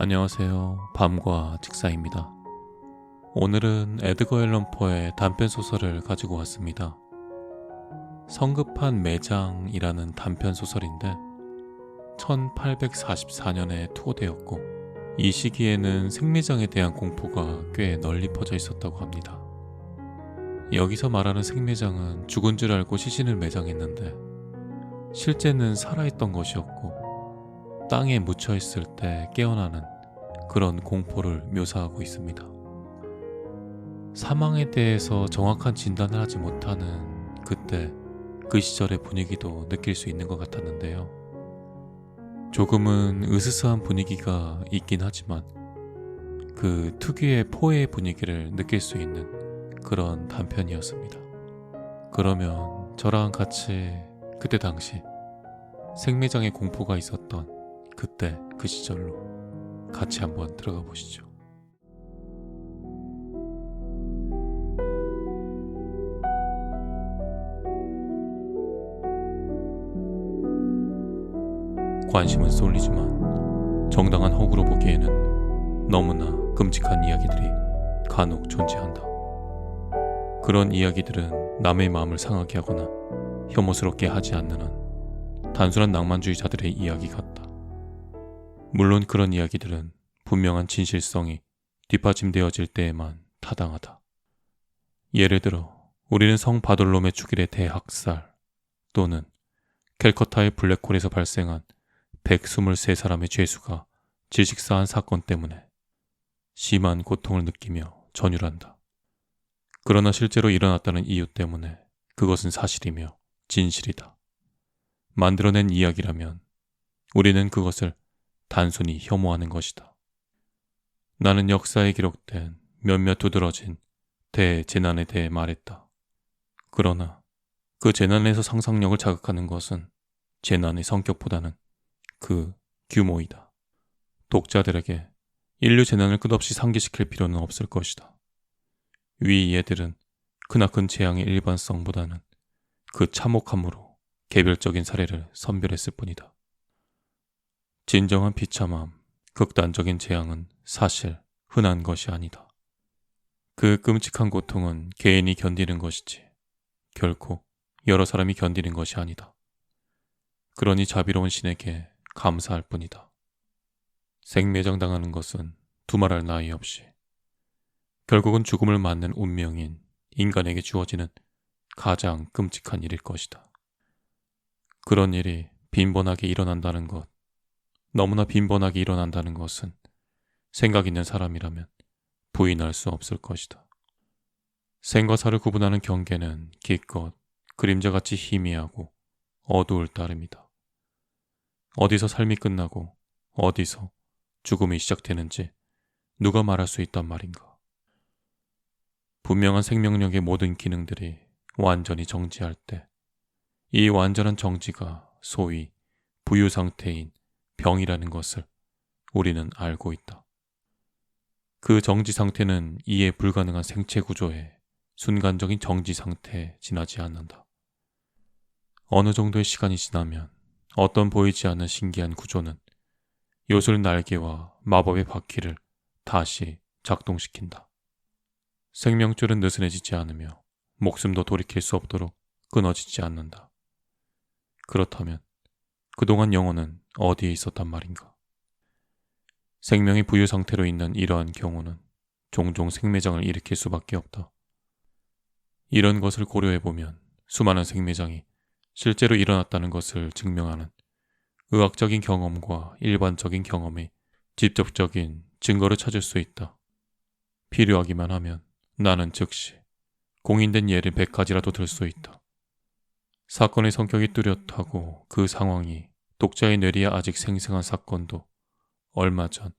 안녕하세요. 밤과 직사입니다. 오늘은 에드거 앨런 포의 단편소설을 가지고 왔습니다. 성급한 매장이라는 단편소설인데 1844년에 투고되었고 이 시기에는 생매장에 대한 공포가 꽤 널리 퍼져 있었다고 합니다. 여기서 말하는 생매장은 죽은 줄 알고 시신을 매장했는데 실제는 살아있던 것이었고 땅에 묻혀있을 때 깨어나는 그런 공포를 묘사하고 있습니다. 사망에 대해서 정확한 진단을 하지 못하는 그때 그 시절의 분위기도 느낄 수 있는 것 같았는데요. 조금은 으스스한 분위기가 있긴 하지만 그 특유의 포의 분위기를 느낄 수 있는 그런 단편이었습니다. 그러면 저랑 같이 그때 당시 생매장의 공포가 있었던 그때 그 시절로 같이 한번 들어가 보시죠. 관심은 쏠리지만 정당한 허구로 보기에는 너무나 끔찍한 이야기들이 간혹 존재한다. 그런 이야기들은 남의 마음을 상하게 하거나 혐오스럽게 하지 않는 한 단순한 낭만주의자들의 이야기 같다. 물론 그런 이야기들은 분명한 진실성이 뒷받침되어질 때에만 타당하다. 예를 들어 우리는 성 바돌롬의 죽일의 대학살 또는 캘커타의 블랙홀에서 발생한 123사람의 죄수가 질식사한 사건 때문에 심한 고통을 느끼며 전율한다. 그러나 실제로 일어났다는 이유 때문에 그것은 사실이며 진실이다. 만들어낸 이야기라면 우리는 그것을 단순히 혐오하는 것이다. 나는 역사에 기록된 몇몇 두드러진 대재난에 대해 말했다. 그러나 그 재난에서 상상력을 자극하는 것은 재난의 성격보다는 그 규모이다. 독자들에게 인류 재난을 끝없이 상기시킬 필요는 없을 것이다. 위 얘들은 크나큰 재앙의 일반성보다는 그 참혹함으로 개별적인 사례를 선별했을 뿐이다. 진정한 비참함, 극단적인 재앙은 사실 흔한 것이 아니다. 그 끔찍한 고통은 개인이 견디는 것이지 결코 여러 사람이 견디는 것이 아니다. 그러니 자비로운 신에게 감사할 뿐이다. 생매장당하는 것은 두말할 나위 없이 결국은 죽음을 맞는 운명인 인간에게 주어지는 가장 끔찍한 일일 것이다. 그런 일이 빈번하게 일어난다는 것, 너무나 빈번하게 일어난다는 것은 생각 있는 사람이라면 부인할 수 없을 것이다. 생과 사를 구분하는 경계는 기껏 그림자같이 희미하고 어두울 따름이다. 어디서 삶이 끝나고 어디서 죽음이 시작되는지 누가 말할 수 있단 말인가. 분명한 생명력의 모든 기능들이 완전히 정지할 때 이 완전한 정지가 소위 부유 상태인 병이라는 것을 우리는 알고 있다. 그 정지 상태는 이해 불가능한 생체 구조의 순간적인 정지 상태에 지나지 않는다. 어느 정도의 시간이 지나면 어떤 보이지 않는 신기한 구조는 요술 날개와 마법의 바퀴를 다시 작동시킨다. 생명줄은 느슨해지지 않으며 목숨도 돌이킬 수 없도록 끊어지지 않는다. 그렇다면 그동안 영혼은 어디에 있었단 말인가? 생명이 부유 상태로 있는 이러한 경우는 종종 생매장을 일으킬 수밖에 없다. 이런 것을 고려해보면 수많은 생매장이 실제로 일어났다는 것을 증명하는 의학적인 경험과 일반적인 경험의 직접적인 증거를 찾을 수 있다. 필요하기만 하면 나는 즉시 공인된 예를 100가지라도 들 수 있다. 사건의 성격이 뚜렷하고 그 상황이 독자의 뇌리에 아직 생생한 사건도 얼마 전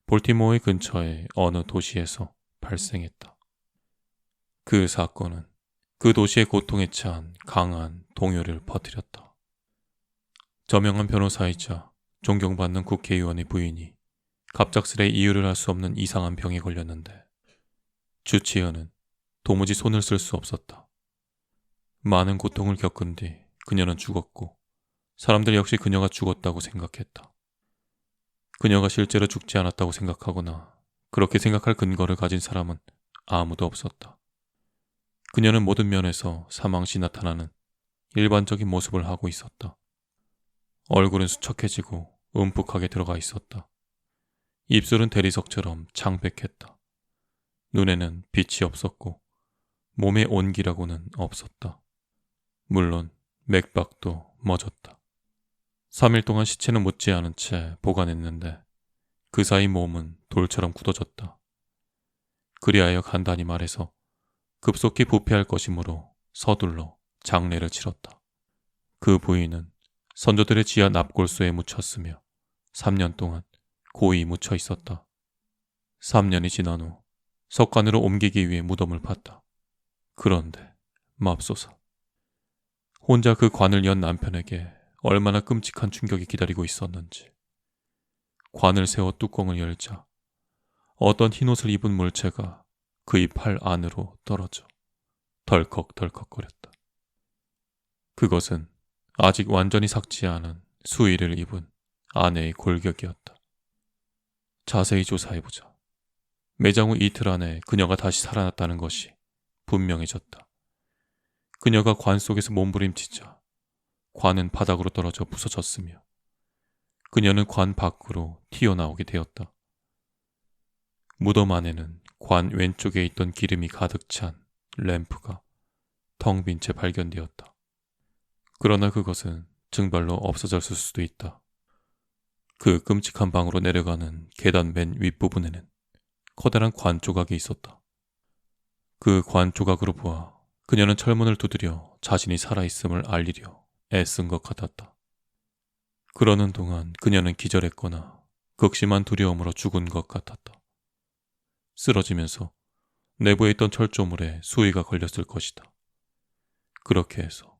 볼티모어의 근처의 어느 도시에서 발생했다. 그 사건은 그 도시의 고통에 찬 강한 동요를 퍼뜨렸다. 저명한 변호사이자 존경받는 국회의원의 부인이 갑작스레 이유를 알 수 없는 이상한 병에 걸렸는데 주치의는 도무지 손을 쓸 수 없었다. 많은 고통을 겪은 뒤 그녀는 죽었고 사람들 역시 그녀가 죽었다고 생각했다. 그녀가 실제로 죽지 않았다고 생각하거나 그렇게 생각할 근거를 가진 사람은 아무도 없었다. 그녀는 모든 면에서 사망시 나타나는 일반적인 모습을 하고 있었다. 얼굴은 수척해지고 움푹하게 들어가 있었다. 입술은 대리석처럼 창백했다. 눈에는 빛이 없었고 몸에 온기라고는 없었다. 물론 맥박도 멎었다. 3일 동안 시체는 묻지 않은 채 보관했는데 그 사이 몸은 돌처럼 굳어졌다. 그리하여 간단히 말해서 급속히 부패할 것이므로 서둘러 장례를 치렀다. 그 부인은 선조들의 지하 납골소에 묻혔으며 3년 동안 고이 묻혀 있었다. 3년이 지난 후 석관으로 옮기기 위해 무덤을 팠다. 그런데 맙소사, 혼자 그 관을 연 남편에게 얼마나 끔찍한 충격이 기다리고 있었는지. 관을 세워 뚜껑을 열자 어떤 흰옷을 입은 물체가 그의 팔 안으로 떨어져 덜컥덜컥거렸다. 그것은 아직 완전히 삭지 않은 수의를 입은 아내의 골격이었다. 자세히 조사해보자. 매장 후 이틀 안에 그녀가 다시 살아났다는 것이 분명해졌다. 그녀가 관 속에서 몸부림치자 관은 바닥으로 떨어져 부서졌으며 그녀는 관 밖으로 튀어나오게 되었다. 무덤 안에는 관 왼쪽에 있던 기름이 가득 찬 램프가 텅 빈 채 발견되었다. 그러나 그것은 증발로 없어졌을 수도 있다. 그 끔찍한 방으로 내려가는 계단 맨 윗부분에는 커다란 관 조각이 있었다. 그 관 조각으로 보아 그녀는 철문을 두드려 자신이 살아있음을 알리려 애쓴 것 같았다. 그러는 동안 그녀는 기절했거나 극심한 두려움으로 죽은 것 같았다. 쓰러지면서 내부에 있던 철조물에 수의가 걸렸을 것이다. 그렇게 해서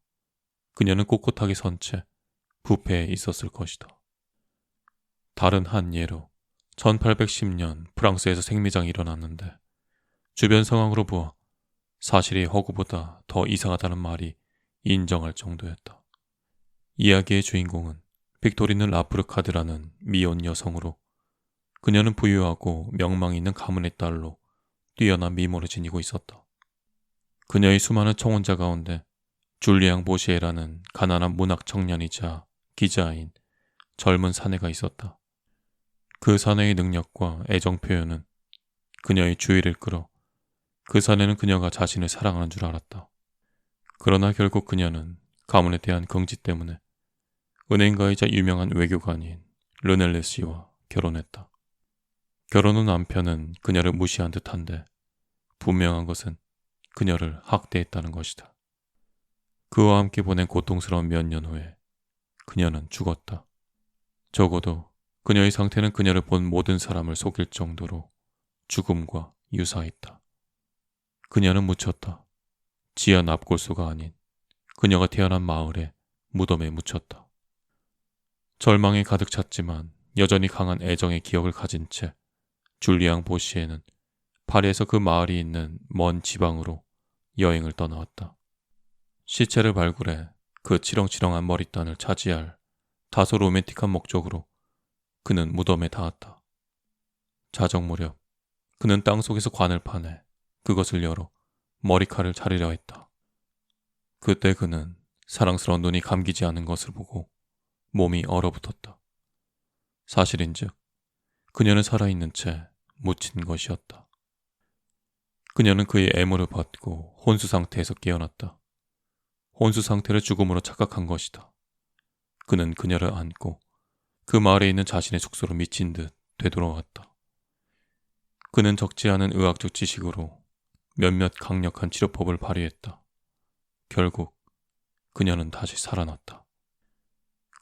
그녀는 꼿꼿하게 선 채 부패해 있었을 것이다. 다른 한 예로 1810년 프랑스에서 생매장이 일어났는데 주변 상황으로 보아 사실이 허구보다 더 이상하다는 말이 인정할 정도였다. 이야기의 주인공은 빅토리느 라프르카드라는 미혼 여성으로 그녀는 부유하고 명망이 있는 가문의 딸로 뛰어난 미모를 지니고 있었다. 그녀의 수많은 청혼자 가운데 줄리앙 보시에라는 가난한 문학 청년이자 기자인 젊은 사내가 있었다. 그 사내의 능력과 애정 표현은 그녀의 주의를 끌어 그 사내는 그녀가 자신을 사랑하는 줄 알았다. 그러나 결국 그녀는 가문에 대한 긍지 때문에 은행가이자 유명한 외교관인 르넬레 씨와 결혼했다. 결혼 후 남편은 그녀를 무시한 듯한데 분명한 것은 그녀를 학대했다는 것이다. 그와 함께 보낸 고통스러운 몇 년 후에 그녀는 죽었다. 적어도 그녀의 상태는 그녀를 본 모든 사람을 속일 정도로 죽음과 유사했다. 그녀는 묻혔다. 지하 납골소가 아닌 그녀가 태어난 마을의 무덤에 묻혔다. 절망에 가득 찼지만 여전히 강한 애정의 기억을 가진 채 줄리앙 보시에는 파리에서 그 마을이 있는 먼 지방으로 여행을 떠나왔다. 시체를 발굴해 그 치렁치렁한 머리단을 차지할 다소 로맨틱한 목적으로 그는 무덤에 닿았다. 자정 무렵 그는 땅속에서 관을 파내 그것을 열어 머리칼을 자르려 했다. 그때 그는 사랑스러운 눈이 감기지 않은 것을 보고 몸이 얼어붙었다. 사실인즉 그녀는 살아있는 채 묻힌 것이었다. 그녀는 그의 애무를 받고 혼수 상태에서 깨어났다. 혼수 상태를 죽음으로 착각한 것이다. 그는 그녀를 안고 그 마을에 있는 자신의 숙소로 미친 듯 되돌아왔다. 그는 적지 않은 의학적 지식으로 몇몇 강력한 치료법을 발휘했다. 결국 그녀는 다시 살아났다.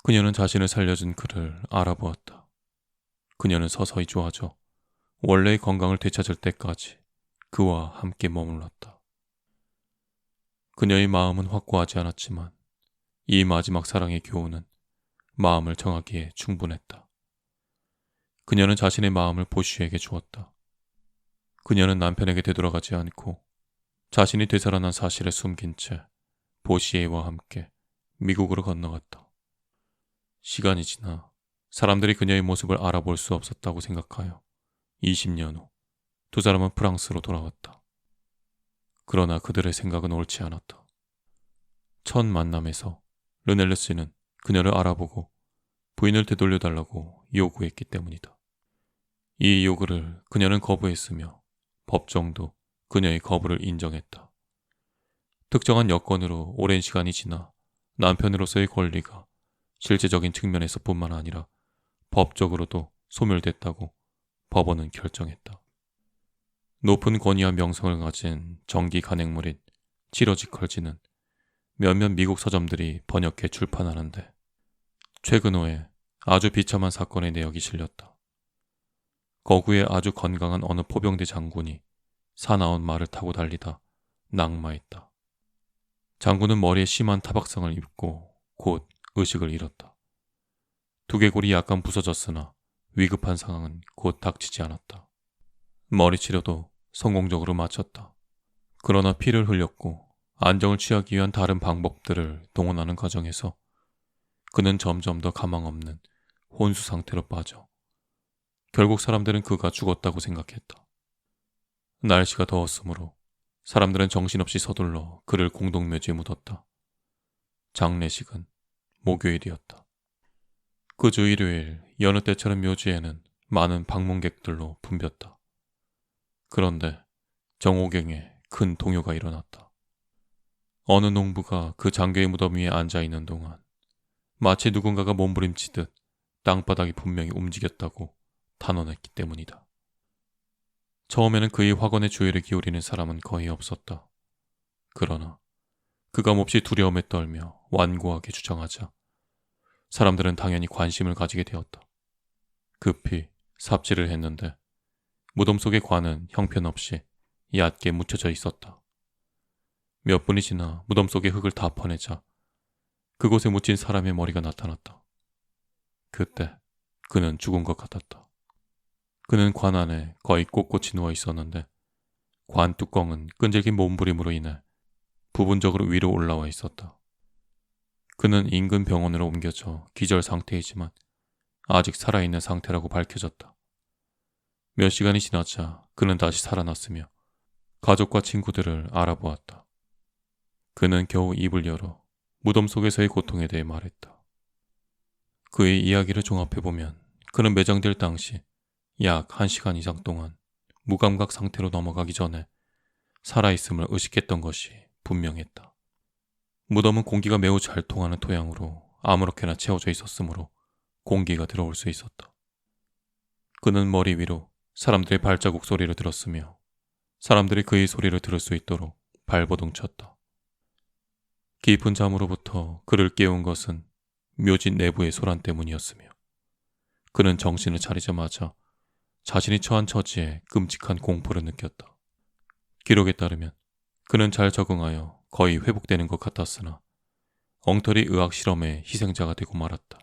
그녀는 자신을 살려준 그를 알아보았다. 그녀는 서서히 좋아져 원래의 건강을 되찾을 때까지 그와 함께 머물렀다. 그녀의 마음은 확고하지 않았지만 이 마지막 사랑의 교훈은 마음을 정하기에 충분했다. 그녀는 자신의 마음을 보쉬에게 주었다. 그녀는 남편에게 되돌아가지 않고 자신이 되살아난 사실을 숨긴 채 보시에와 함께 미국으로 건너갔다. 시간이 지나 사람들이 그녀의 모습을 알아볼 수 없었다고 생각하여 20년 후 두 사람은 프랑스로 돌아왔다. 그러나 그들의 생각은 옳지 않았다. 첫 만남에서 르넬르 씨는 그녀를 알아보고 부인을 되돌려달라고 요구했기 때문이다. 이 요구를 그녀는 거부했으며 법정도 그녀의 거부를 인정했다. 특정한 여건으로 오랜 시간이 지나 남편으로서의 권리가 실제적인 측면에서 뿐만 아니라 법적으로도 소멸됐다고 법원은 결정했다. 높은 권위와 명성을 가진 정기 간행물인 치러지 컬지는 몇몇 미국 서점들이 번역해 출판하는데 최근 후에 아주 비참한 사건의 내역이 실렸다. 거구에 아주 건강한 어느 포병대 장군이 사나운 말을 타고 달리다 낙마했다. 장군은 머리에 심한 타박상을 입고 곧 의식을 잃었다. 두개골이 약간 부서졌으나 위급한 상황은 곧 닥치지 않았다. 머리 치료도 성공적으로 마쳤다. 그러나 피를 흘렸고 안정을 취하기 위한 다른 방법들을 동원하는 과정에서 그는 점점 더 가망 없는 혼수 상태로 빠져 결국 사람들은 그가 죽었다고 생각했다. 날씨가 더웠으므로 사람들은 정신없이 서둘러 그를 공동묘지에 묻었다. 장례식은 목요일이었다. 그 주 일요일 여느 때처럼 묘지에는 많은 방문객들로 붐볐다. 그런데 정오경에 큰 동요가 일어났다. 어느 농부가 그 장교의 무덤 위에 앉아있는 동안 마치 누군가가 몸부림치듯 땅바닥이 분명히 움직였다고 단언했기 때문이다. 처음에는 그의 확언에 주의를 기울이는 사람은 거의 없었다. 그러나 그가 몹시 두려움에 떨며 완고하게 주장하자 사람들은 당연히 관심을 가지게 되었다. 급히 삽질을 했는데 무덤 속의 관은 형편없이 얕게 묻혀져 있었다. 몇 분이 지나 무덤 속의 흙을 다 퍼내자 그곳에 묻힌 사람의 머리가 나타났다. 그때 그는 죽은 것 같았다. 그는 관 안에 거의 꼿꼿이 누워 있었는데 관 뚜껑은 끈질긴 몸부림으로 인해 부분적으로 위로 올라와 있었다. 그는 인근 병원으로 옮겨져 기절 상태이지만 아직 살아있는 상태라고 밝혀졌다. 몇 시간이 지나자 그는 다시 살아났으며 가족과 친구들을 알아보았다. 그는 겨우 입을 열어 무덤 속에서의 고통에 대해 말했다. 그의 이야기를 종합해보면 그는 매장될 당시 약 1시간 이상 동안 무감각 상태로 넘어가기 전에 살아있음을 의식했던 것이 분명했다. 무덤은 공기가 매우 잘 통하는 토양으로 아무렇게나 채워져 있었으므로 공기가 들어올 수 있었다. 그는 머리 위로 사람들의 발자국 소리를 들었으며 사람들이 그의 소리를 들을 수 있도록 발버둥 쳤다. 깊은 잠으로부터 그를 깨운 것은 묘지 내부의 소란 때문이었으며 그는 정신을 차리자마자 자신이 처한 처지에 끔찍한 공포를 느꼈다. 기록에 따르면 그는 잘 적응하여 거의 회복되는 것 같았으나 엉터리 의학 실험의 희생자가 되고 말았다.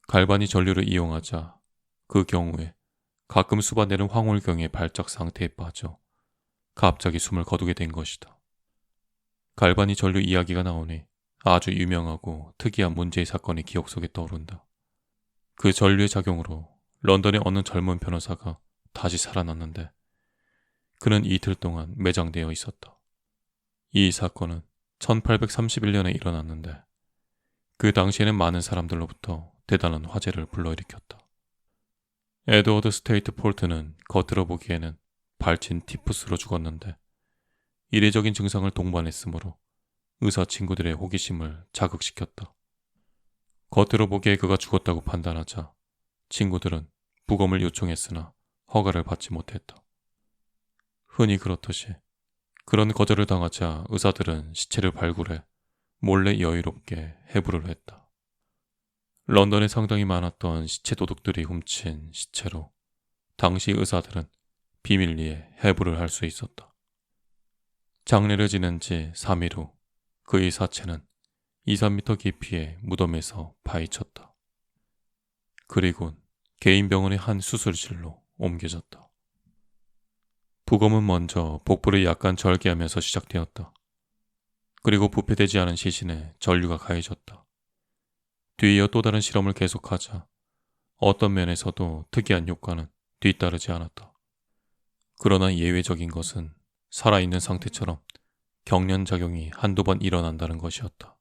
갈바니 전류를 이용하자 그 경우에 가끔 쏟아내는 황홀경의 발작 상태에 빠져 갑자기 숨을 거두게 된 것이다. 갈바니 전류 이야기가 나오니 아주 유명하고 특이한 문제의 사건이 기억 속에 떠오른다. 그 전류의 작용으로 런던의 어느 젊은 변호사가 다시 살아났는데 그는 이틀 동안 매장되어 있었다. 이 사건은 1831년에 일어났는데 그 당시에는 많은 사람들로부터 대단한 화제를 불러일으켰다. 에드워드 스테이트 폴트는 겉으로 보기에는 발친 티푸스로 죽었는데 이례적인 증상을 동반했으므로 의사 친구들의 호기심을 자극시켰다. 겉으로 보기에 그가 죽었다고 판단하자 친구들은 부검을 요청했으나 허가를 받지 못했다. 흔히 그렇듯이 그런 거절을 당하자 의사들은 시체를 발굴해 몰래 여유롭게 해부를 했다. 런던에 상당히 많았던 시체 도둑들이 훔친 시체로 당시 의사들은 비밀리에 해부를 할 수 있었다. 장례를 지낸 지 3일 후 그의 사체는 2-3m 깊이의 무덤에서 파헤쳤다. 그리곤 개인 병원의 한 수술실로 옮겨졌다. 부검은 먼저 복부를 약간 절개하면서 시작되었다. 그리고 부패되지 않은 시신에 전류가 가해졌다. 뒤이어 또 다른 실험을 계속하자 어떤 면에서도 특이한 효과는 뒤따르지 않았다. 그러나 예외적인 것은 살아있는 상태처럼 경련작용이 한두 번 일어난다는 것이었다.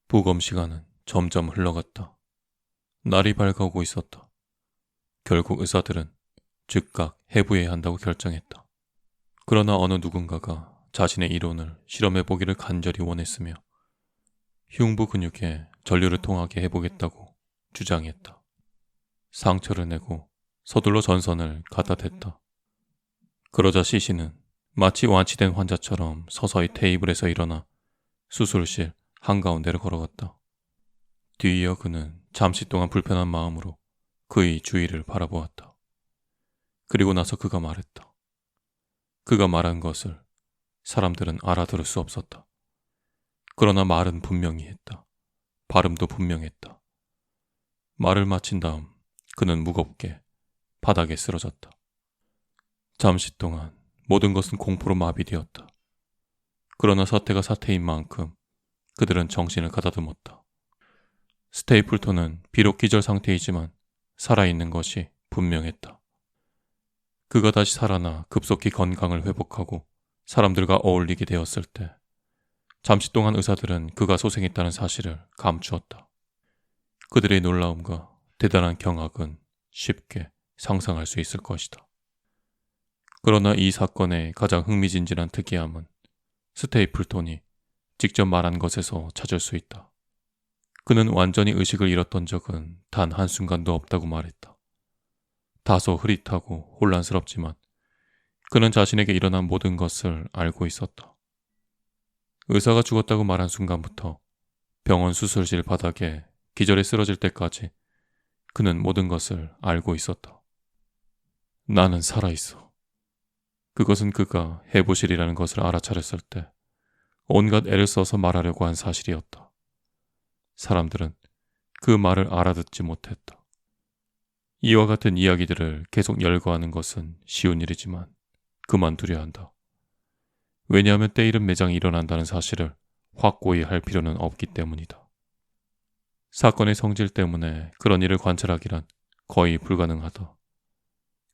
부검 시간은 점점 흘러갔다. 날이 밝아오고 있었다. 결국 의사들은 즉각 해부해야 한다고 결정했다. 그러나 어느 누군가가 자신의 이론을 실험해보기를 간절히 원했으며 흉부 근육에 전류를 통하게 해보겠다고 주장했다. 상처를 내고 서둘러 전선을 갖다 댔다. 그러자 시신은 마치 완치된 환자처럼 서서히 테이블에서 일어나 수술실 한가운데로 걸어갔다. 뒤이어 그는 잠시 동안 불편한 마음으로 그의 주위를 바라보았다. 그리고 나서 그가 말했다. 그가 말한 것을 사람들은 알아들을 수 없었다. 그러나 말은 분명히 했다. 발음도 분명했다. 말을 마친 다음 그는 무겁게 바닥에 쓰러졌다. 잠시 동안 모든 것은 공포로 마비되었다. 그러나 사태가 사태인 만큼 그들은 정신을 가다듬었다. 스테이플턴은 비록 기절 상태이지만 살아있는 것이 분명했다. 그가 다시 살아나 급속히 건강을 회복하고 사람들과 어울리게 되었을 때 잠시 동안 의사들은 그가 소생했다는 사실을 감추었다. 그들의 놀라움과 대단한 경악은 쉽게 상상할 수 있을 것이다. 그러나 이 사건의 가장 흥미진진한 특이함은 스테이플턴이 직접 말한 것에서 찾을 수 있다. 그는 완전히 의식을 잃었던 적은 단 한순간도 없다고 말했다. 다소 흐릿하고 혼란스럽지만 그는 자신에게 일어난 모든 것을 알고 있었다. 의사가 죽었다고 말한 순간부터 병원 수술실 바닥에 기절해 쓰러질 때까지 그는 모든 것을 알고 있었다. 나는 살아있어. 그것은 그가 해부실이라는 것을 알아차렸을 때 온갖 애를 써서 말하려고 한 사실이었다. 사람들은 그 말을 알아듣지 못했다. 이와 같은 이야기들을 계속 열거하는 것은 쉬운 일이지만 그만두려 한다. 왜냐하면 때이른 매장이 일어난다는 사실을 확고히 할 필요는 없기 때문이다. 사건의 성질 때문에 그런 일을 관찰하기란 거의 불가능하다.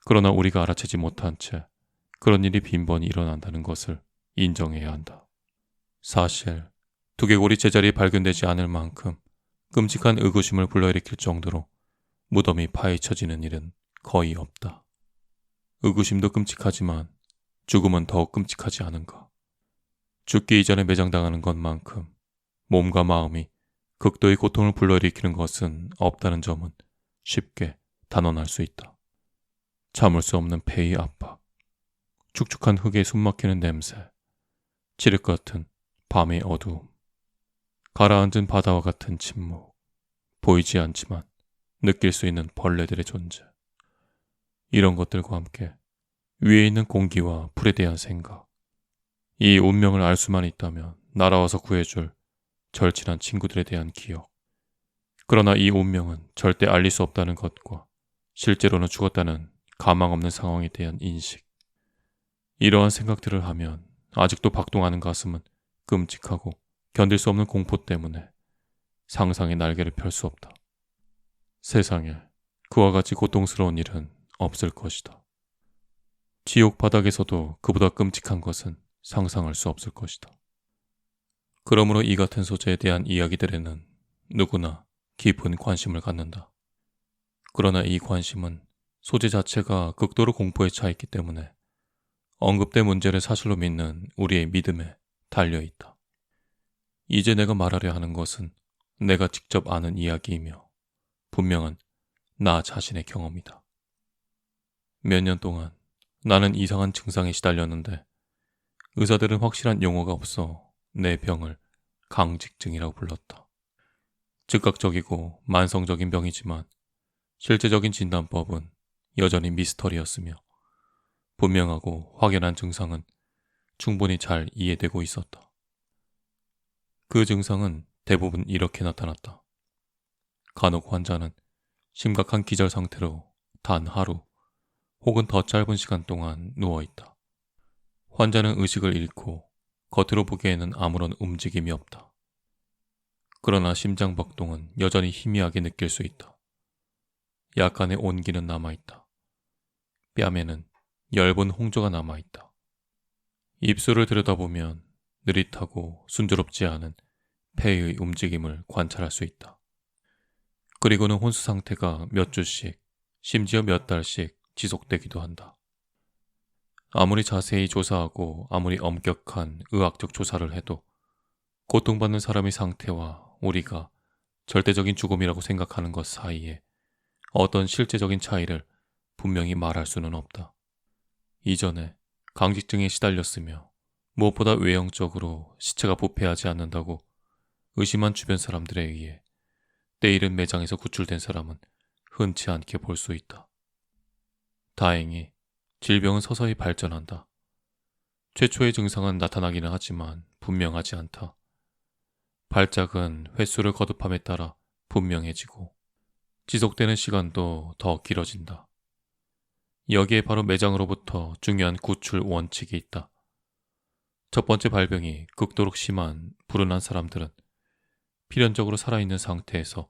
그러나 우리가 알아채지 못한 채 그런 일이 빈번히 일어난다는 것을 인정해야 한다. 사실 두개골이 제자리에 발견되지 않을 만큼 끔찍한 의구심을 불러일으킬 정도로 무덤이 파헤쳐지는 일은 거의 없다. 의구심도 끔찍하지만 죽음은 더욱 끔찍하지 않은가. 죽기 이전에 매장당하는 것만큼 몸과 마음이 극도의 고통을 불러일으키는 것은 없다는 점은 쉽게 단언할 수 있다. 참을 수 없는 폐의 압박, 축축한 흙에 숨막히는 냄새, 칠흑 같은 밤의 어두움, 가라앉은 바다와 같은 침묵, 보이지 않지만 느낄 수 있는 벌레들의 존재. 이런 것들과 함께 위에 있는 공기와 풀에 대한 생각, 이 운명을 알 수만 있다면 날아와서 구해줄 절친한 친구들에 대한 기억. 그러나 이 운명은 절대 알릴 수 없다는 것과 실제로는 죽었다는 가망 없는 상황에 대한 인식. 이러한 생각들을 하면 아직도 박동하는 가슴은 끔찍하고 견딜 수 없는 공포 때문에 상상의 날개를 펼 수 없다. 세상에 그와 같이 고통스러운 일은 없을 것이다. 지옥 바닥에서도 그보다 끔찍한 것은 상상할 수 없을 것이다. 그러므로 이 같은 소재에 대한 이야기들에는 누구나 깊은 관심을 갖는다. 그러나 이 관심은 소재 자체가 극도로 공포에 차 있기 때문에 언급된 문제를 사실로 믿는 우리의 믿음에 달려있다. 이제 내가 말하려 하는 것은 내가 직접 아는 이야기이며 분명한 나 자신의 경험이다. 몇 년 동안 나는 이상한 증상에 시달렸는데 의사들은 확실한 용어가 없어 내 병을 강직증이라고 불렀다. 즉각적이고 만성적인 병이지만 실제적인 진단법은 여전히 미스터리였으며 분명하고 확연한 증상은 충분히 잘 이해되고 있었다. 그 증상은 대부분 이렇게 나타났다. 간혹 환자는 심각한 기절 상태로 단 하루 혹은 더 짧은 시간 동안 누워있다. 환자는 의식을 잃고 겉으로 보기에는 아무런 움직임이 없다. 그러나 심장 박동은 여전히 희미하게 느낄 수 있다. 약간의 온기는 남아있다. 뺨에는 엷은 홍조가 남아있다. 입술을 들여다보면 느릿하고 순조롭지 않은 폐의 움직임을 관찰할 수 있다. 그리고는 혼수 상태가 몇 주씩, 심지어 몇 달씩 지속되기도 한다. 아무리 자세히 조사하고 아무리 엄격한 의학적 조사를 해도 고통받는 사람의 상태와 우리가 절대적인 죽음이라고 생각하는 것 사이에 어떤 실제적인 차이를 분명히 말할 수는 없다. 이전에 강직증에 시달렸으며 무엇보다 외형적으로 시체가 부패하지 않는다고 의심한 주변 사람들에 의해 때이른 매장에서 구출된 사람은 흔치 않게 볼 수 있다. 다행히 질병은 서서히 발전한다. 최초의 증상은 나타나기는 하지만 분명하지 않다. 발작은 횟수를 거듭함에 따라 분명해지고 지속되는 시간도 더 길어진다. 여기에 바로 매장으로부터 중요한 구출 원칙이 있다. 첫 번째 발병이 극도로 심한 불운한 사람들은 필연적으로 살아있는 상태에서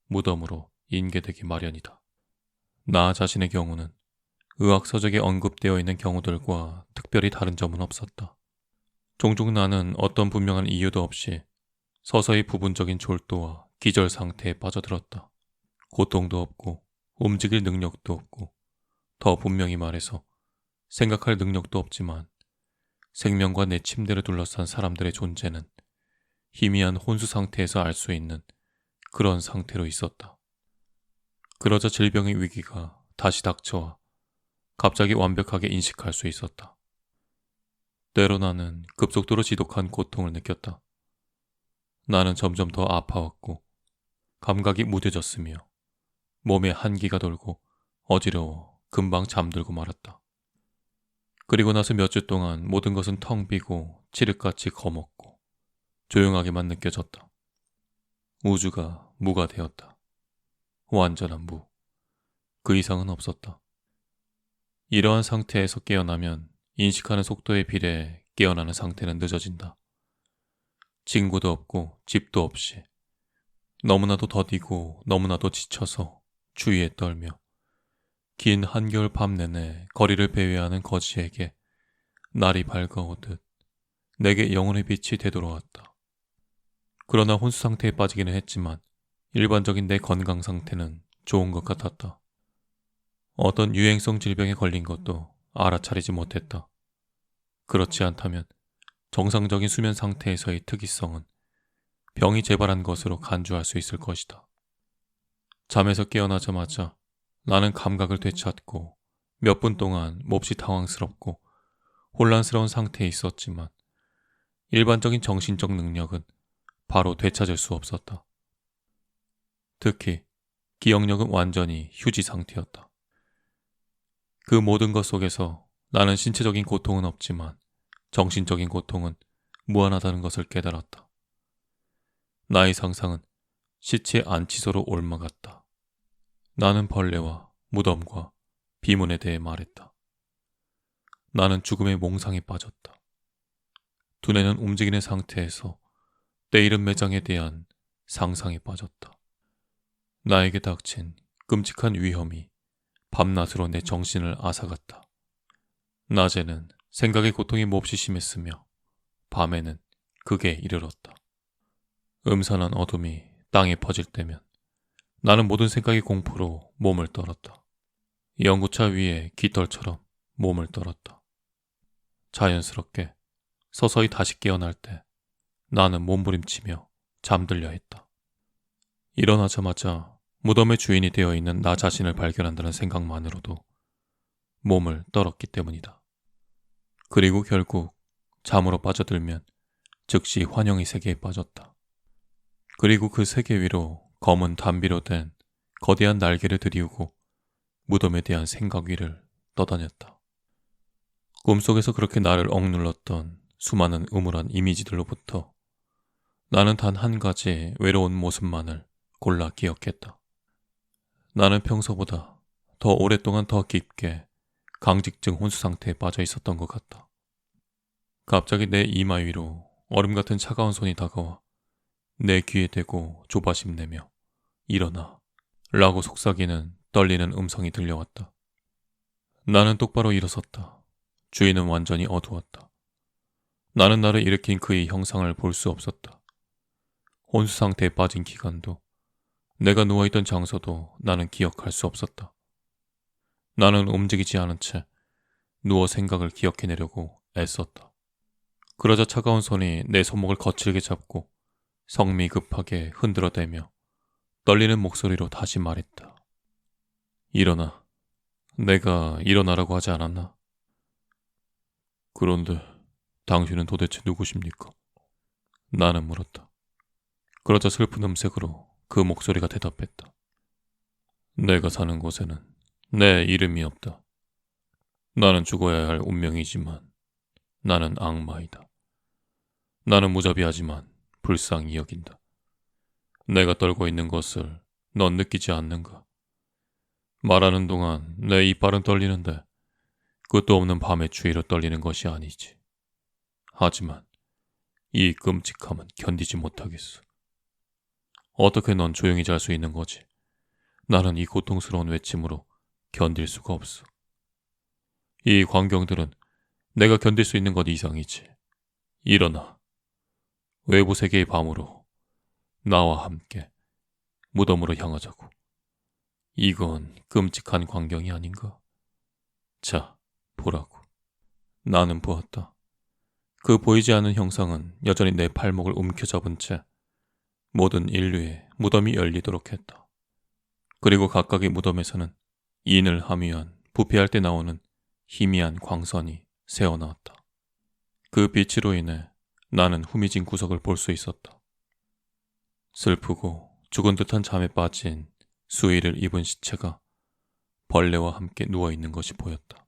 무덤으로 인계되기 마련이다. 나 자신의 경우는 의학서적에 언급되어 있는 경우들과 특별히 다른 점은 없었다. 종종 나는 어떤 분명한 이유도 없이 서서히 부분적인 졸도와 기절 상태에 빠져들었다. 고통도 없고 움직일 능력도 없고 더 분명히 말해서 생각할 능력도 없지만 생명과 내 침대를 둘러싼 사람들의 존재는 희미한 혼수 상태에서 알 수 있는 그런 상태로 있었다. 그러자 질병의 위기가 다시 닥쳐와 갑자기 완벽하게 인식할 수 있었다. 때로 나는 급속도로 지독한 고통을 느꼈다. 나는 점점 더 아파왔고 감각이 무뎌졌으며 몸에 한기가 돌고 어지러워 금방 잠들고 말았다. 그리고 나서 몇 주 동안 모든 것은 텅 비고 칠흑같이 거먹고 조용하게만 느껴졌다. 우주가 무가 되었다. 완전한 무. 그 이상은 없었다. 이러한 상태에서 깨어나면 인식하는 속도에 비례해 깨어나는 상태는 늦어진다. 친구도 없고 집도 없이 너무나도 더디고 너무나도 지쳐서 주위에 떨며 긴 한겨울 밤 내내 거리를 배회하는 거지에게 날이 밝아오듯 내게 영혼의 빛이 되돌아왔다. 그러나 혼수 상태에 빠지기는 했지만 일반적인 내 건강 상태는 좋은 것 같았다. 어떤 유행성 질병에 걸린 것도 알아차리지 못했다. 그렇지 않다면 정상적인 수면 상태에서의 특이성은 병이 재발한 것으로 간주할 수 있을 것이다. 잠에서 깨어나자마자 나는 감각을 되찾고 몇 분 동안 몹시 당황스럽고 혼란스러운 상태에 있었지만 일반적인 정신적 능력은 바로 되찾을 수 없었다. 특히 기억력은 완전히 휴지 상태였다. 그 모든 것 속에서 나는 신체적인 고통은 없지만 정신적인 고통은 무한하다는 것을 깨달았다. 나의 상상은 시체 안치소로 옮아갔다. 나는 벌레와 무덤과 비문에 대해 말했다. 나는 죽음의 몽상에 빠졌다. 두뇌는 움직이는 상태에서 때이른 매장에 대한 상상에 빠졌다. 나에게 닥친 끔찍한 위험이 밤낮으로 내 정신을 앗아갔다. 낮에는 생각의 고통이 몹시 심했으며 밤에는 극에 이르렀다. 음산한 어둠이 땅에 퍼질 때면 나는 모든 생각의 공포로 몸을 떨었다. 연구차 위에 깃털처럼 몸을 떨었다. 자연스럽게 서서히 다시 깨어날 때 나는 몸부림치며 잠들려 했다. 일어나자마자 무덤의 주인이 되어 있는 나 자신을 발견한다는 생각만으로도 몸을 떨었기 때문이다. 그리고 결국 잠으로 빠져들면 즉시 환영의 세계에 빠졌다. 그리고 그 세계 위로 검은 담비로 된 거대한 날개를 들이우고 무덤에 대한 생각 위를 떠다녔다. 꿈속에서 그렇게 나를 억눌렀던 수많은 음울한 이미지들로부터 나는 단 한 가지의 외로운 모습만을 골라 기억했다. 나는 평소보다 더 오랫동안 더 깊게 강직증 혼수 상태에 빠져 있었던 것 같다. 갑자기 내 이마 위로 얼음 같은 차가운 손이 다가와 내 귀에 대고 조바심 내며 일어나 라고 속삭이는 떨리는 음성이 들려왔다. 나는 똑바로 일어섰다. 주위는 완전히 어두웠다. 나는 나를 일으킨 그의 형상을 볼 수 없었다. 혼수 상태에 빠진 기간도, 내가 누워있던 장소도 나는 기억할 수 없었다. 나는 움직이지 않은 채 누워 생각을 기억해내려고 애썼다. 그러자 차가운 손이 내 손목을 거칠게 잡고 성미 급하게 흔들어대며 떨리는 목소리로 다시 말했다. 일어나. 내가 일어나라고 하지 않았나? 그런데 당신은 도대체 누구십니까? 나는 물었다. 그러자 슬픈 음색으로 그 목소리가 대답했다. 내가 사는 곳에는 내 이름이 없다. 나는 죽어야 할 운명이지만 나는 악마이다. 나는 무자비하지만 불쌍히 여긴다. 내가 떨고 있는 것을 넌 느끼지 않는가? 말하는 동안 내 이빨은 떨리는데 끝도 없는 밤의 추위로 떨리는 것이 아니지. 하지만 이 끔찍함은 견디지 못하겠어. 어떻게 넌 조용히 잘 수 있는 거지? 나는 이 고통스러운 외침으로 견딜 수가 없어. 이 광경들은 내가 견딜 수 있는 것 이상이지. 일어나. 외부 세계의 밤으로 나와 함께 무덤으로 향하자고. 이건 끔찍한 광경이 아닌가? 자, 보라고. 나는 보았다. 그 보이지 않는 형상은 여전히 내 팔목을 움켜잡은 채 모든 인류의 무덤이 열리도록 했다. 그리고 각각의 무덤에서는 인을 함유한 부패할 때 나오는 희미한 광선이 새어나왔다. 그 빛으로 인해 나는 후미진 구석을 볼 수 있었다. 슬프고 죽은 듯한 잠에 빠진 수의를 입은 시체가 벌레와 함께 누워있는 것이 보였다.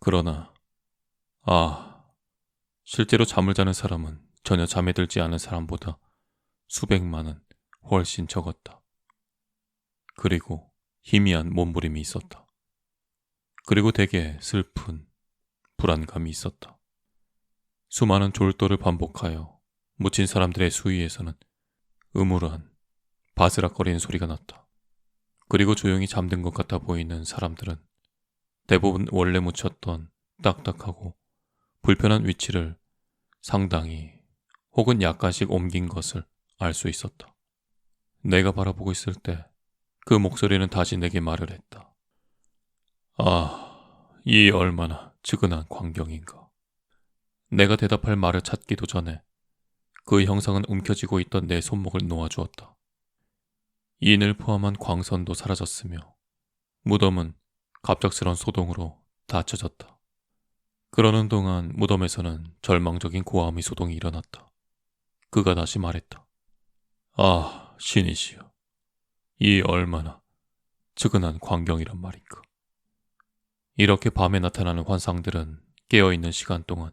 그러나 실제로 잠을 자는 사람은 전혀 잠에 들지 않은 사람보다 수백만은 훨씬 적었다. 그리고 희미한 몸부림이 있었다. 그리고 되게 슬픈 불안감이 있었다. 수많은 졸도를 반복하여 묻힌 사람들의 수위에서는 음울한 바스락거리는 소리가 났다. 그리고 조용히 잠든 것 같아 보이는 사람들은 대부분 원래 묻혔던 딱딱하고 불편한 위치를 상당히 혹은 약간씩 옮긴 것을 알 수 있었다. 내가 바라보고 있을 때 그 목소리는 다시 내게 말을 했다. 이 얼마나 측은한 광경인가. 내가 대답할 말을 찾기도 전에 그 형상은 움켜쥐고 있던 내 손목을 놓아주었다. 인을 포함한 광선도 사라졌으며 무덤은 갑작스런 소동으로 닫혀졌다. 그러는 동안 무덤에서는 절망적인 고아음의 소동이 일어났다. 그가 다시 말했다. 신이시여. 이 얼마나 측은한 광경이란 말인가. 이렇게 밤에 나타나는 환상들은 깨어있는 시간 동안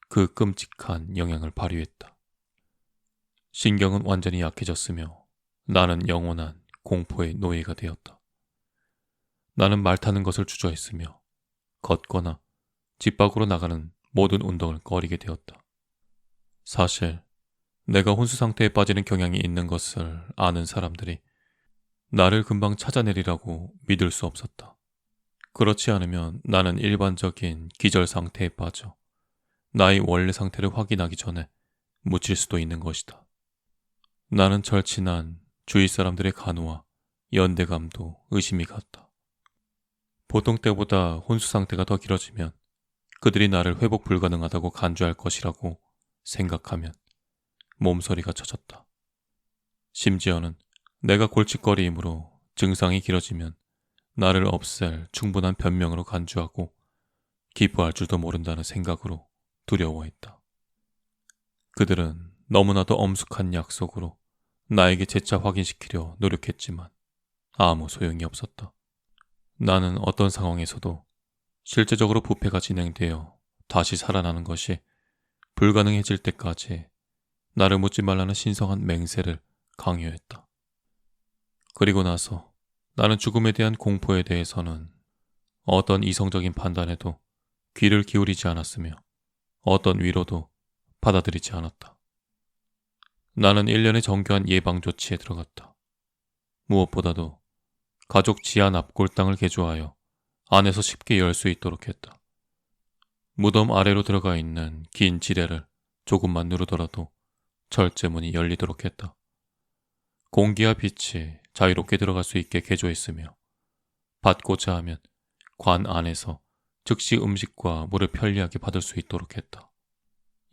그 끔찍한 영향을 발휘했다. 신경은 완전히 약해졌으며 나는 영원한 공포의 노예가 되었다. 나는 말 타는 것을 주저했으며 걷거나 집 밖으로 나가는 모든 운동을 꺼리게 되었다. 사실 내가 혼수 상태에 빠지는 경향이 있는 것을 아는 사람들이 나를 금방 찾아내리라고 믿을 수 없었다. 그렇지 않으면 나는 일반적인 기절 상태에 빠져 나의 원래 상태를 확인하기 전에 묻힐 수도 있는 것이다. 나는 절친한 주위 사람들의 간호와 연대감도 의심이 갔다. 보통 때보다 혼수 상태가 더 길어지면 그들이 나를 회복 불가능하다고 간주할 것이라고 생각하면 몸서리가 쳐졌다. 심지어는 내가 골칫거리이므로 증상이 길어지면 나를 없앨 충분한 변명으로 간주하고 기뻐할 줄도 모른다는 생각으로 두려워했다. 그들은 너무나도 엄숙한 약속으로 나에게 재차 확인시키려 노력했지만 아무 소용이 없었다. 나는 어떤 상황에서도 실제적으로 부패가 진행되어 다시 살아나는 것이 불가능해질 때까지 나를 묻지 말라는 신성한 맹세를 강요했다. 그리고 나서 나는 죽음에 대한 공포에 대해서는 어떤 이성적인 판단에도 귀를 기울이지 않았으며 어떤 위로도 받아들이지 않았다. 나는 1년의 정교한 예방 조치에 들어갔다. 무엇보다도 가족 지하 납골당을 개조하여 안에서 쉽게 열 수 있도록 했다. 무덤 아래로 들어가 있는 긴 지뢰를 조금만 누르더라도 철제문이 열리도록 했다. 공기와 빛이 자유롭게 들어갈 수 있게 개조했으며 받고자 하면 관 안에서 즉시 음식과 물을 편리하게 받을 수 있도록 했다.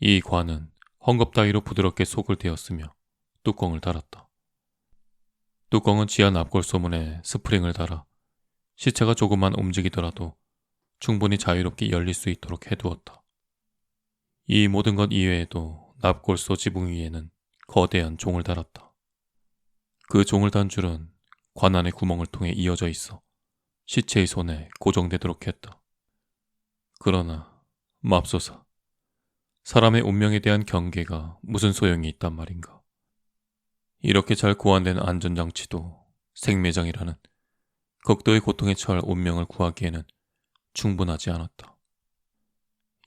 이 관은 헝겊 따위로 부드럽게 속을 대었으며 뚜껑을 달았다. 뚜껑은 지하 납골 소문에 스프링을 달아 시체가 조금만 움직이더라도 충분히 자유롭게 열릴 수 있도록 해두었다. 이 모든 것 이외에도 납골소 지붕 위에는 거대한 종을 달았다. 그 종을 단 줄은 관 안의 구멍을 통해 이어져 있어 시체의 손에 고정되도록 했다. 그러나 맙소사, 사람의 운명에 대한 경계가 무슨 소용이 있단 말인가. 이렇게 잘 고안된 안전장치도 생매장이라는 극도의 고통에 처할 운명을 구하기에는 충분하지 않았다.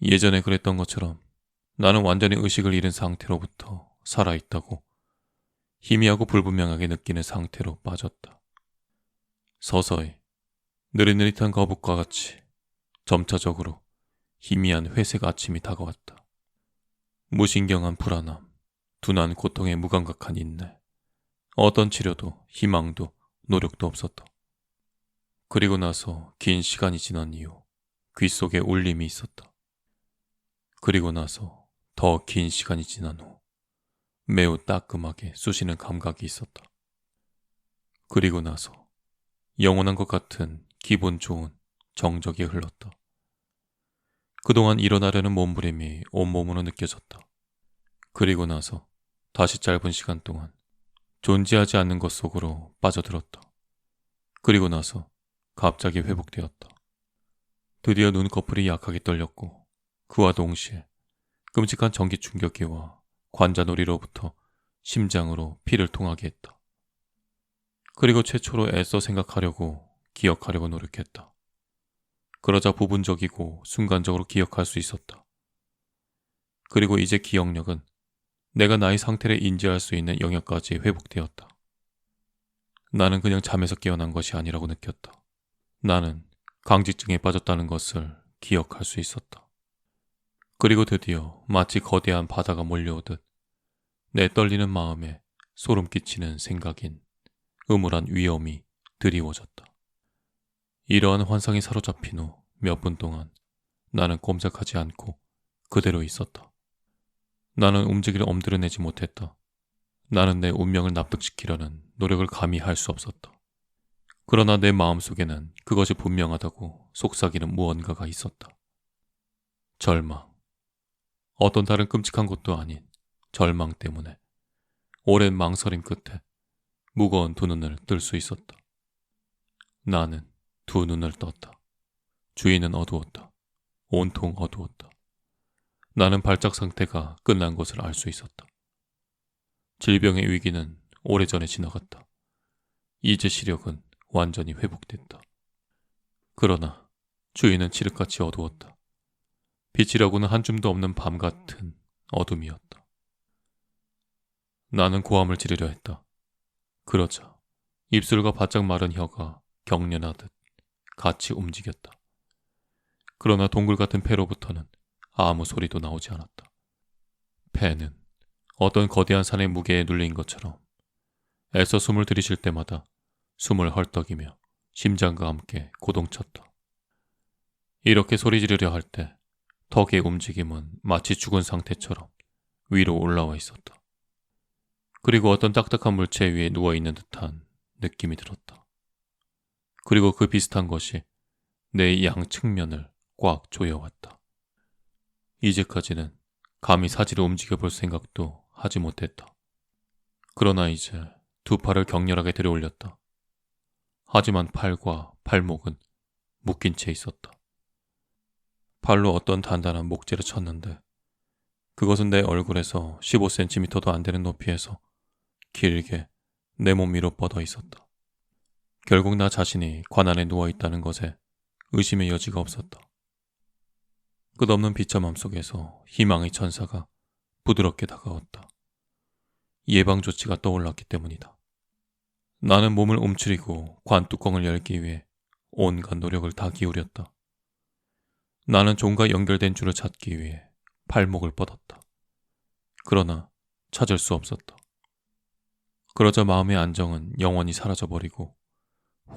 예전에 그랬던 것처럼 나는 완전히 의식을 잃은 상태로부터 살아있다고 희미하고 불분명하게 느끼는 상태로 빠졌다. 서서히 느릿느릿한 거북과 같이 점차적으로 희미한 회색 아침이 다가왔다. 무신경한 불안함, 둔한 고통에 무감각한 인내, 어떤 치료도 희망도 노력도 없었다. 그리고 나서 긴 시간이 지난 이후 귓속에 울림이 있었다. 그리고 나서 더 긴 시간이 지난 후 매우 따끔하게 쑤시는 감각이 있었다. 그리고 나서 영원한 것 같은 기분 좋은 정적이 흘렀다. 그동안 일어나려는 몸부림이 온몸으로 느껴졌다. 그리고 나서 다시 짧은 시간 동안 존재하지 않는 것 속으로 빠져들었다. 그리고 나서 갑자기 회복되었다. 드디어 눈꺼풀이 약하게 떨렸고 그와 동시에 끔찍한 전기 충격기와 관자놀이로부터 심장으로 피를 통하게 했다. 그리고 최초로 애써 생각하려고 기억하려고 노력했다. 그러자 부분적이고 순간적으로 기억할 수 있었다. 그리고 이제 기억력은 내가 나의 상태를 인지할 수 있는 영역까지 회복되었다. 나는 그냥 잠에서 깨어난 것이 아니라고 느꼈다. 나는 강직증에 빠졌다는 것을 기억할 수 있었다. 그리고 드디어 마치 거대한 바다가 몰려오듯 내 떨리는 마음에 소름 끼치는 생각인 음울한 위험이 드리워졌다. 이러한 환상에 사로잡힌 후 몇 분 동안 나는 꼼짝하지 않고 그대로 있었다. 나는 움직이를 엄두려내지 못했다. 나는 내 운명을 납득시키려는 노력을 감히 할 수 없었다. 그러나 내 마음속에는 그것이 분명하다고 속삭이는 무언가가 있었다. 절망. 어떤 다른 끔찍한 것도 아닌 절망 때문에 오랜 망설임 끝에 무거운 두 눈을 뜰 수 있었다. 나는 두 눈을 떴다. 주위는 어두웠다. 온통 어두웠다. 나는 발작 상태가 끝난 것을 알 수 있었다. 질병의 위기는 오래전에 지나갔다. 이제 시력은 완전히 회복됐다. 그러나 주위는 칠흑같이 어두웠다. 빛이라고는 한 줌도 없는 밤 같은 어둠이었다. 나는 고함을 지르려 했다. 그러자 입술과 바짝 마른 혀가 경련하듯 같이 움직였다. 그러나 동굴 같은 폐로부터는 아무 소리도 나오지 않았다. 폐는 어떤 거대한 산의 무게에 눌린 것처럼 애써 숨을 들이쉴 때마다 숨을 헐떡이며 심장과 함께 고동쳤다. 이렇게 소리 지르려 할 때 턱의 움직임은 마치 죽은 상태처럼 위로 올라와 있었다. 그리고 어떤 딱딱한 물체 위에 누워있는 듯한 느낌이 들었다. 그리고 그 비슷한 것이 내 양 측면을 꽉 조여왔다. 이제까지는 감히 사지를 움직여볼 생각도 하지 못했다. 그러나 이제 두 팔을 격렬하게 들어올렸다. 하지만 팔과 팔목은 묶인 채 있었다. 팔로 어떤 단단한 목재를 쳤는데 그것은 내 얼굴에서 15cm도 안 되는 높이에서 길게 내 몸 위로 뻗어 있었다. 결국 나 자신이 관 안에 누워있다는 것에 의심의 여지가 없었다. 끝없는 비참함 속에서 희망의 천사가 부드럽게 다가왔다. 예방 조치가 떠올랐기 때문이다. 나는 몸을 움츠리고 관뚜껑을 열기 위해 온갖 노력을 다 기울였다. 나는 종과 연결된 줄을 찾기 위해 발목을 뻗었다. 그러나 찾을 수 없었다. 그러자 마음의 안정은 영원히 사라져버리고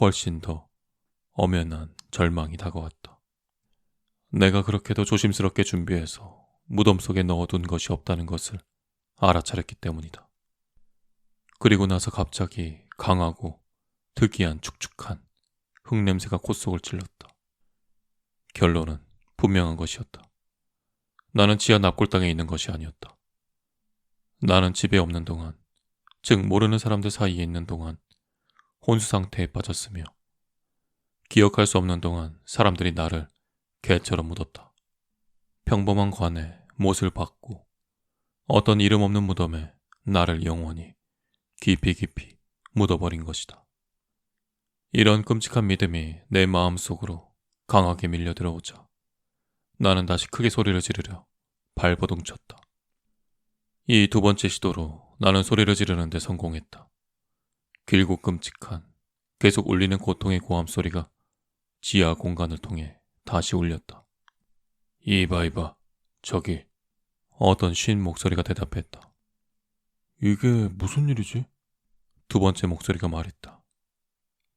훨씬 더 엄연한 절망이 다가왔다. 내가 그렇게도 조심스럽게 준비해서 무덤 속에 넣어둔 것이 없다는 것을 알아차렸기 때문이다. 그리고 나서 갑자기 강하고 특이한 축축한 흙냄새가 콧속을 찔렀다. 결론은 분명한 것이었다. 나는 지하 납골당에 있는 것이 아니었다. 나는 집에 없는 동안, 즉 모르는 사람들 사이에 있는 동안 혼수 상태에 빠졌으며 기억할 수 없는 동안 사람들이 나를 개처럼 묻었다. 평범한 관에 못을 박고 어떤 이름 없는 무덤에 나를 영원히 깊이 깊이 묻어버린 것이다. 이런 끔찍한 믿음이 내 마음속으로 강하게 밀려 들어오자 나는 다시 크게 소리를 지르려 발버둥 쳤다. 이 두 번째 시도로 나는 소리를 지르는 데 성공했다. 길고 끔찍한 계속 울리는 고통의 고함 소리가 지하 공간을 통해 다시 울렸다. 이봐, 저기. 어떤 쉰 목소리가 대답했다. 이게 무슨 일이지? 두 번째 목소리가 말했다.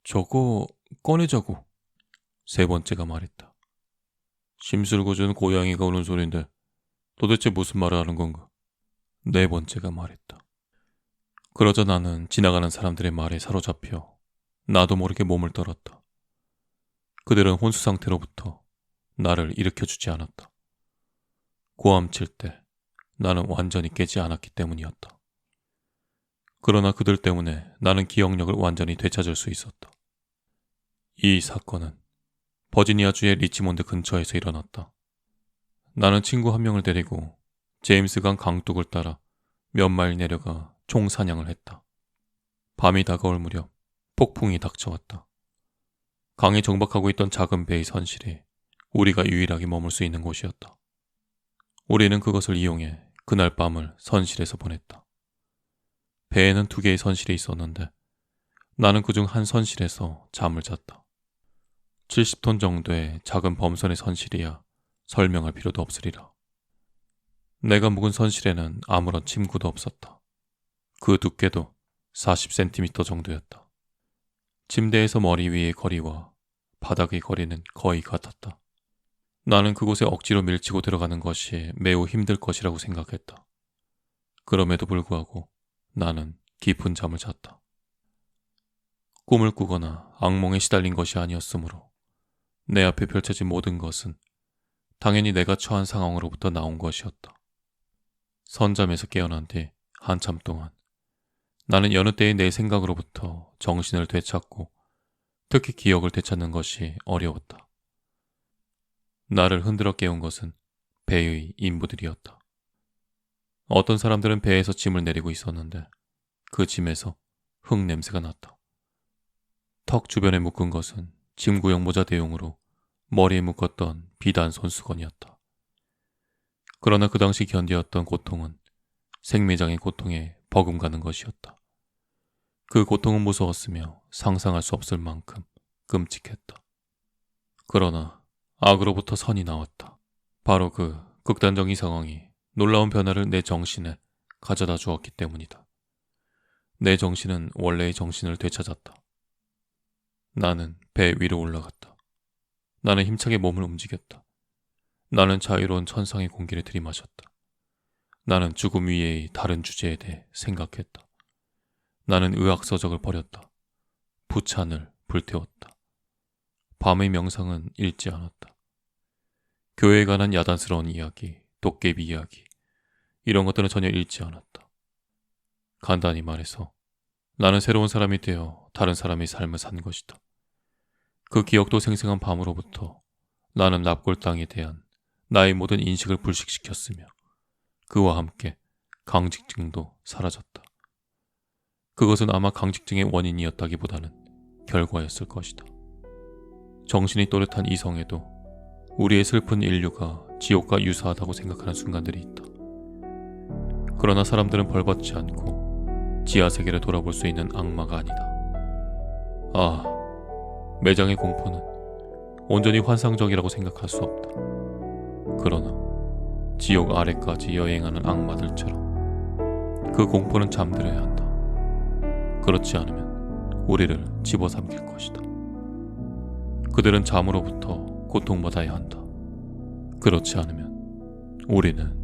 저거 꺼내자고. 세 번째가 말했다. 심술궂은 고양이가 우는 소린데 도대체 무슨 말을 하는 건가? 네 번째가 말했다. 그러자 나는 지나가는 사람들의 말에 사로잡혀 나도 모르게 몸을 떨었다. 그들은 혼수 상태로부터 나를 일으켜주지 않았다. 고함칠 때 나는 완전히 깨지 않았기 때문이었다. 그러나 그들 때문에 나는 기억력을 완전히 되찾을 수 있었다. 이 사건은 버지니아주의 리치몬드 근처에서 일어났다. 나는 친구 한 명을 데리고 제임스강 강둑을 따라 몇 마일 내려가 총 사냥을 했다. 밤이 다가올 무렵 폭풍이 닥쳐왔다. 강에 정박하고 있던 작은 배의 선실이 우리가 유일하게 머물 수 있는 곳이었다. 우리는 그것을 이용해 그날 밤을 선실에서 보냈다. 배에는 2개의 선실이 있었는데 나는 그중 한 선실에서 잠을 잤다. 70톤 정도의 작은 범선의 선실이야 설명할 필요도 없으리라. 내가 묵은 선실에는 아무런 침구도 없었다. 그 두께도 40cm 정도였다. 침대에서 머리 위의 거리와 바닥의 거리는 거의 같았다. 나는 그곳에 억지로 밀치고 들어가는 것이 매우 힘들 것이라고 생각했다. 그럼에도 불구하고 나는 깊은 잠을 잤다. 꿈을 꾸거나 악몽에 시달린 것이 아니었으므로 내 앞에 펼쳐진 모든 것은 당연히 내가 처한 상황으로부터 나온 것이었다. 선잠에서 깨어난 뒤 한참 동안 나는 여느 때의 내 생각으로부터 정신을 되찾고 특히 기억을 되찾는 것이 어려웠다. 나를 흔들어 깨운 것은 배의 인부들이었다. 어떤 사람들은 배에서 짐을 내리고 있었는데 그 짐에서 흙 냄새가 났다. 턱 주변에 묶은 것은 짐 구형 모자 대용으로 머리에 묶었던 비단 손수건이었다. 그러나 그 당시 견디었던 고통은 생매장의 고통에 버금가는 것이었다. 그 고통은 무서웠으며 상상할 수 없을 만큼 끔찍했다. 그러나 악으로부터 선이 나왔다. 바로 그 극단적인 상황이 놀라운 변화를 내 정신에 가져다 주었기 때문이다. 내 정신은 원래의 정신을 되찾았다. 나는 배 위로 올라갔다. 나는 힘차게 몸을 움직였다. 나는 자유로운 천상의 공기를 들이마셨다. 나는 죽음 위의 다른 주제에 대해 생각했다. 나는 의학서적을 버렸다. 부찬을 불태웠다. 밤의 명상은 읽지 않았다. 교회에 관한 야단스러운 이야기, 도깨비 이야기, 이런 것들은 전혀 읽지 않았다. 간단히 말해서 나는 새로운 사람이 되어 다른 사람의 삶을 산 것이다. 그 기억도 생생한 밤으로부터 나는 납골당에 대한 나의 모든 인식을 불식시켰으며 그와 함께 강직증도 사라졌다. 그것은 아마 강직증의 원인이었다기보다는 결과였을 것이다. 정신이 또렷한 이성에도 우리의 슬픈 인류가 지옥과 유사하다고 생각하는 순간들이 있다. 그러나 사람들은 벌받지 않고 지하세계를 돌아볼 수 있는 악마가 아니다. 아, 매장의 공포는 온전히 환상적이라고 생각할 수 없다. 그러나 지옥 아래까지 여행하는 악마들처럼 그 공포는 잠들어야 한다. 그렇지 않으면 우리를 집어삼킬 것이다. 그들은 잠으로부터 고통받아야 한다. 그렇지 않으면 우리는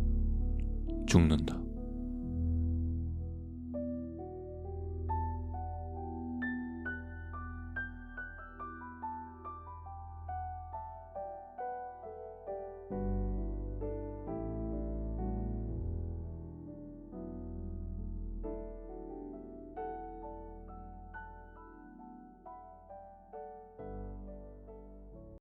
죽는다.